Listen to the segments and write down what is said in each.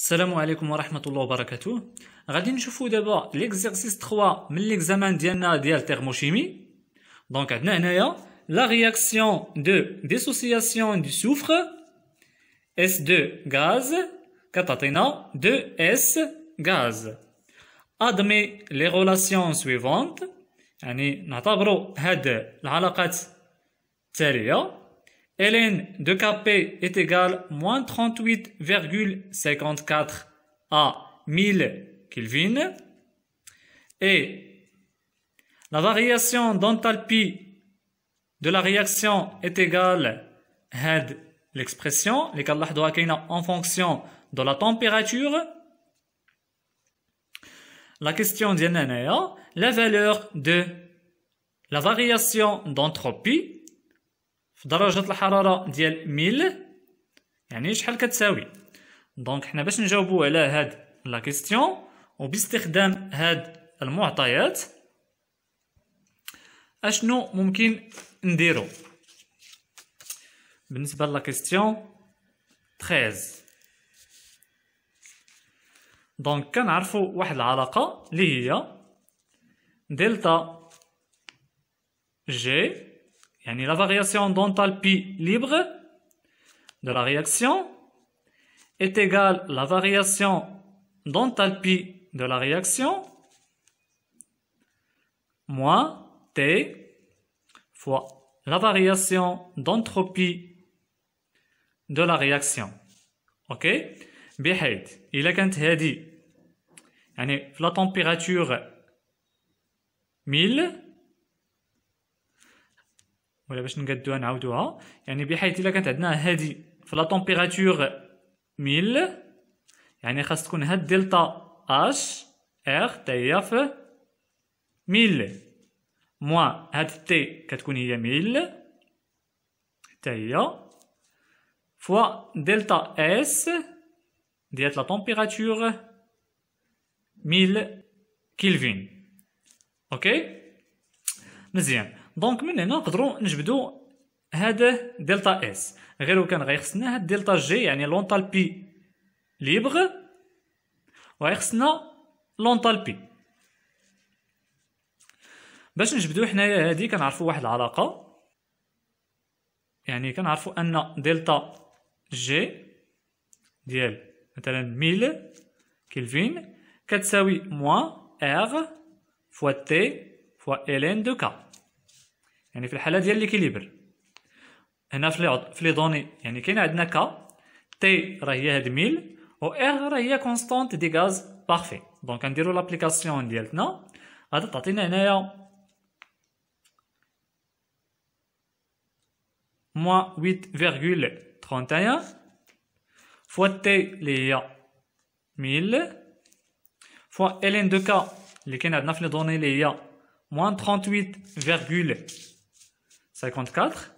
السلام عليكم ورحمة الله وبركاته. غادي نشوفو دابا ليكزيرسيس 3 من ليكزامان ديالنا ديال تhermochimie. دونك عندنا هنايا لا رياكسيون دو ديسوسياسيون دو سوفر S2 gaz كتعطينا 2S gaz. Admet les relations suivantes، يعني نعتبرو هاد العلاقات التالية. ln de Kp est égal moins 38,54 à 1000 Kelvin et la variation d'enthalpie de la réaction est égale à l'expression اللي كنلاحظوها كاينة en fonction de la température. La question ديالنا هنايا la valeur de la variation d'entropie في درجة الحرارة ديال 1000 يعني شحال كتساوي. دونك حنا باش نجاوبو على هاد لا كيستيون وباستخدام هاد المعطيات اشنو ممكن نديرو بالنسبة لا كيستيون 13. دونك كنعرفو واحد العلاقة اللي هي دلتا جي، يعني la variation d'enthalpie libre de la réaction est égale à la variation d'enthalpie de la réaction moins T fois la variation d'entropie de la réaction. Ok? بحيث إلا كانت هذه يعني في la température 1000 ولا باش نقادوها نعاودوها، يعني بحيث الا كانت عندنا هادي في لا طومبيراتور 1000 يعني خاص تكون هاد دلتا اش ار حتى هي في 1000 موان هاد تي كتكون هي 1000 حتى هي فوا دلتا اس ديال لا طومبيراتور 1000 كلفين. اوكي مزيان. دونك من هنا نقدروا نجبدوا هذا دلتا اس، غير كان غيخصنا هاد دلتا جي يعني لونتالبي ليبر وغيخصنا لونتالبي. باش نجبدوا حنايا هادي كنعرفوا واحد العلاقه، يعني كنعرفوا ان دلتا جي ديال مثلا 1000 كلفين كتساوي موان ار فوا تي فوا الين دو كا، يعني في الحاله ديال ليكيليبر. هنا في لي دوني يعني كاين عندنا كا تي راه هي هاد 1000 و ار راه هي كونستانت دي غاز بارفي. دونك نديرو لابليكاسيون ديالتنا غادي تعطينا هنايا موان 8,31 فوا تي اللي هي 1000 فوا الين دو كا اللي كاين عندنا في لي دوني اللي هي موان 38,54.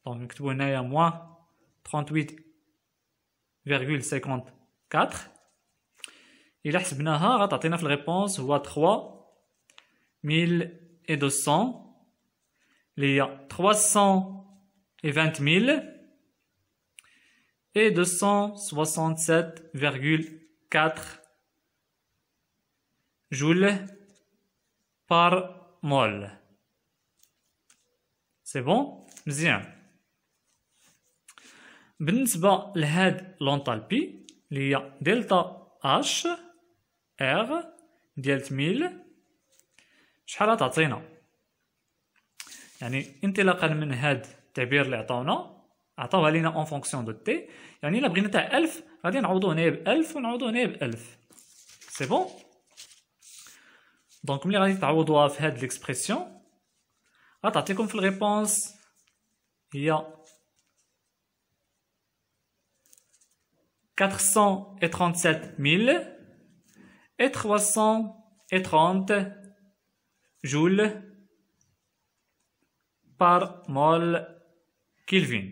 دونك نكتبو هنايا موان 38,54. إلا حسبناها غتعطينا في الريبونس هو 3200 اللي هي 320,000 et 267,4 joules par mol. C'est bon؟ مزيان. بالنسبة لهاد لونتالبي اللي هي دلتا اش ار ديال 1000 شحال غتعطينا؟ يعني انطلاقا من هاد التعبير اللي عطاوها لينا اون فونكسيون دو تي، يعني الا بغينا تاع 1000 غادي نعوضو هنايا ب 1000 ونعوضو هنايا ب 1000. سي بون. دونك ملي غادي تعوضوها في هاد ليكسبرسيون غتعطيكم في الريبونس هي 437,000 et 330 joules par mol Kelvin.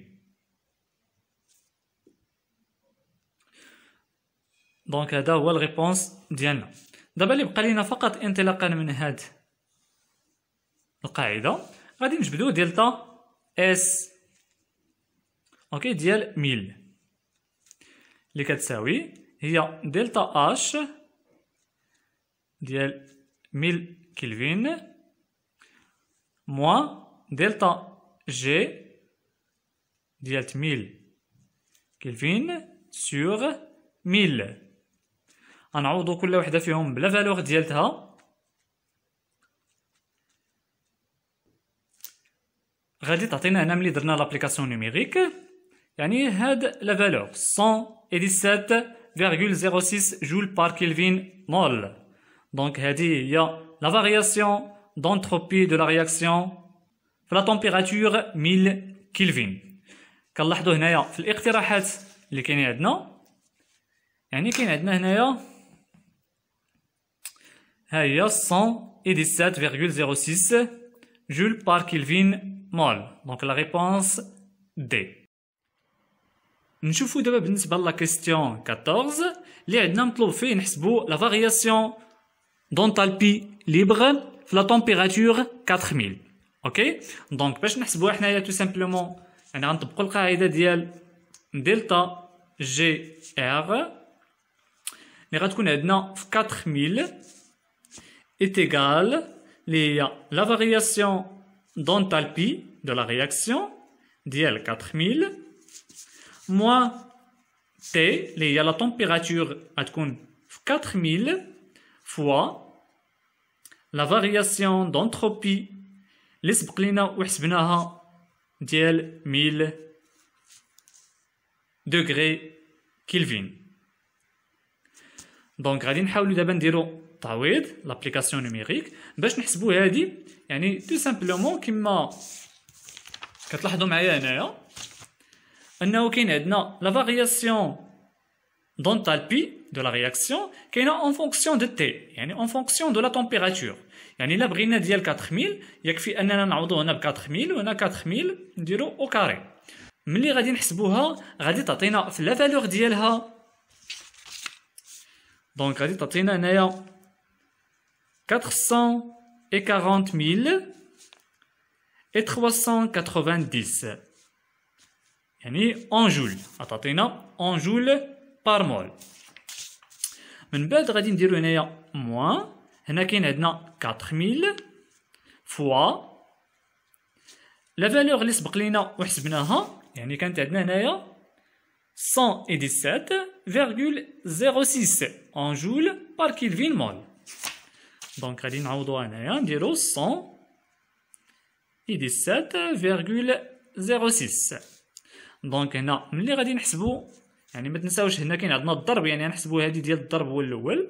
دونك هذا هو الريبونس ديالنا. دابا اللي بقى لينا فقط انطلاقا من هاد القاعده غادي نجبدو دلتا اس اوكي ديال 1000 اللي كتساوي هي دلتا اش ديال 1000 كلفين موان دلتا جي ديال 8000 كلفين سور 1000. غنعوضو كل وحده فيهم بلا فالور ديالتها. غادي تعطينا هنا ملي درنا لابليكاسيون نوميريك يعني هاد لا فالور 117,06 جول بار كلفين مول. دونك هذه هي لا فارياسيون d'entropie de la réaction في لا température 1000 كلفين. كنلاحظوا هنايا في الاقتراحات اللي كاينين عندنا يعني كاين عندنا هنايا ها هي 117,06 جول بار كلفين مول. دونك لا ريبونس دي. نشوفو دابا بالنسبه لا كيستيون 14 اللي عندنا مطلوب فيه نحسبو لا فارياسيون دونتالبي ليبر في لا تمبيراتور 4000. اوكي دونك باش نحسبوها حنايا تو سامبلومون يعني غنطبقوا القاعده ديال دلتا جي ار اللي غتكون عندنا في 4000 est égal اللي هي لا فارياسيون دونتالبي دو لا رياكسيون ديال 4000 موان تي اللي هي لا تمبيراتور غتكون في 4000 فوا لا فارياسيون دونتروبي اللي سبق لينا وحسبناها ديال 1000 دوغري كلفين. دونك غادي نحاولو دابا نديرو تعويض لابليكاسيون نوميريك باش نحسبو هادي يعني تو سامبلومون كما كتلاحظوا معايا هنايا انه كاين عندنا لا فارياسيون دونتالبي دو لا رياكسيون كاينه اون فونكسيون دو تي يعني اون فونكسيون دو لا تمبيراتور. يعني الا بغينا ديال 4000 يكفي اننا نعوضو هنا ب 4000 وهنا 4000 نديرو او كاري. ملي غادي نحسبوها غادي تعطينا في لا فالور ديالها دونك غادي تعطينا هنايا 440,390 يعني اون جول غتعطينا اون جول بار مول. من بعد غادي نديرو هنايا موان هنا كاين عندنا 4000 فوا لا فالور اللي سبق لينا وحسبناها يعني كانت عندنا هنايا 117,06 en joule par Kelvin mol. Donc غادي نعوضو هنايا نديرو 117,06. دونك هنا ملي غادي نحسبو يعني ما تنساوش هنا كاين عندنا الضرب يعني غنحسبو هادي ديال الضرب هو الاول.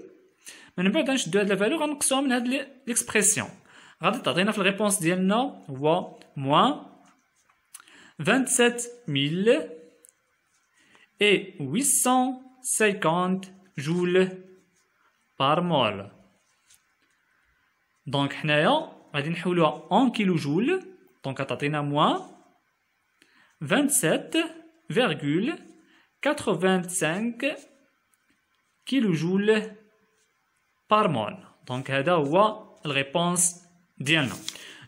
من بعد غنشدو هاد لا فالور غنقصوها من هاد ليكسبرسيون غادي تعطينا في الريبونس ديالنا هو موان 27,850 joules par mol. دونك حنايا غادي نحولوها en كيلو جول دونك غتعطينا موان 27,85 كيلو جول بار مول. دونك هذا هو الريبونس ديالنا.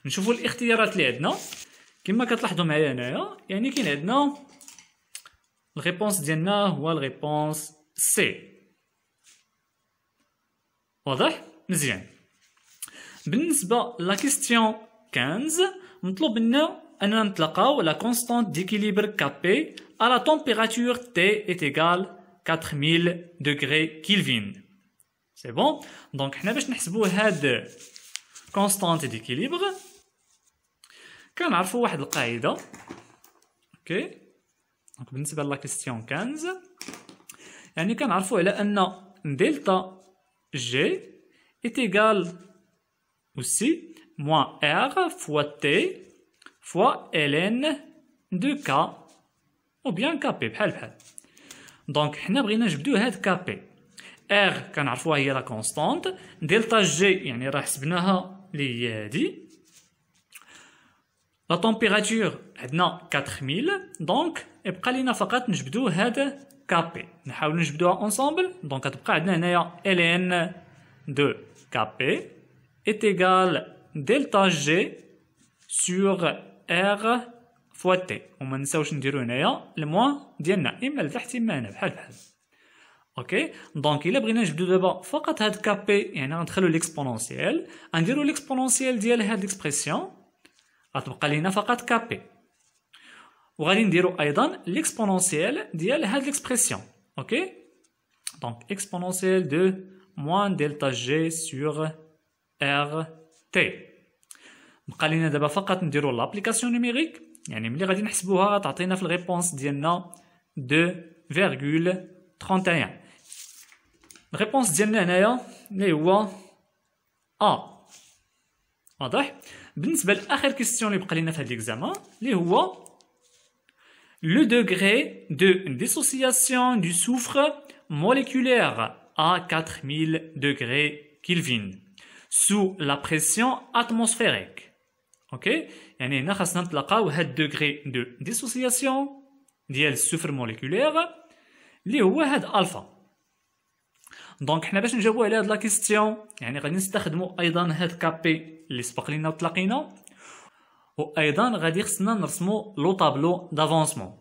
نشوفوا الاختيارات اللي عندنا كما كتلاحظوا معايا هنايا يعني كاين عندنا الريبونس ديالنا هو الريبونس سي. واضح مزيان. بالنسبه لا كيستيون 15 مطلوب منا اننا نتلقاو لا كونستانت ديكيليبر كابي à la température T est égale 4000 degrés Kelvin. C'est bon? Donc حنا باش نحسبو هاد كونستانت ديكيليبر كنعرفو واحد القاعده. اوكي دونك بالنسبه لا كيستيون 15 يعني كنعرفو على ان دلتا جي est égal aussi moins R fois T fois ln de K ou bien KP بحال. دونك حنا بغينا نجبدو هاد كابي. ار كنعرفوها هي لا كونستانت دلتا جي يعني راه حسبناها اللي هي هادي. لا تمبيراتور عندنا 4000 دونك يبقى لينا فقط نجبدو هاد كابي نحاولو نجبدوها اونصومبل. دونك كتبقى عندنا هنايا ln de KP est égal delta G sur R fois T. وما نساوش نديرو هنايا الموان ديالنا اما لتحت اما هنا بحال. اوكي دونك الا بغينا نجبدو دابا فقط هاد كابي يعني غندخلو ليكسبونونسيال غنديرو ليكسبونونسيال ديال هاد ليكسبرسيون غتبقى لينا فقط كابي وغادي نديرو ايضا ليكسبونونسيال ديال هاد ليكسبرسيون اوكي دونك اكسبونونسيال دو موان دلتا جي سور ار تي بقى لينا دابا فقط نديرو لابليكاسيون نيميريك يعني ملي غادي نحسبوها غتعطينا في الريبونس ديالنا 2,31 الريبونس ديالنا هنايا اللي هو واضح بالنسبه لاخر كيستيون اللي بقى لينا في هاد ليكزامان اللي هو le degré de dissociation du soufre moléculaire à 4000 degrés Kelvin sous la pression atmosphérique. Ok? يعني هنا خاصنا نتلاقاو هاد degré de dissociation ديال السفر moléculaire اللي هو هاد الفا. دونك حنا باش نجاوبو على هاد لا كيستيون يعني غادي نستخدمو ايضا هاد كابي اللي سبق لينا وتلاقينا وايضا غادي خصنا نرسمو لو طابلو دافونسمون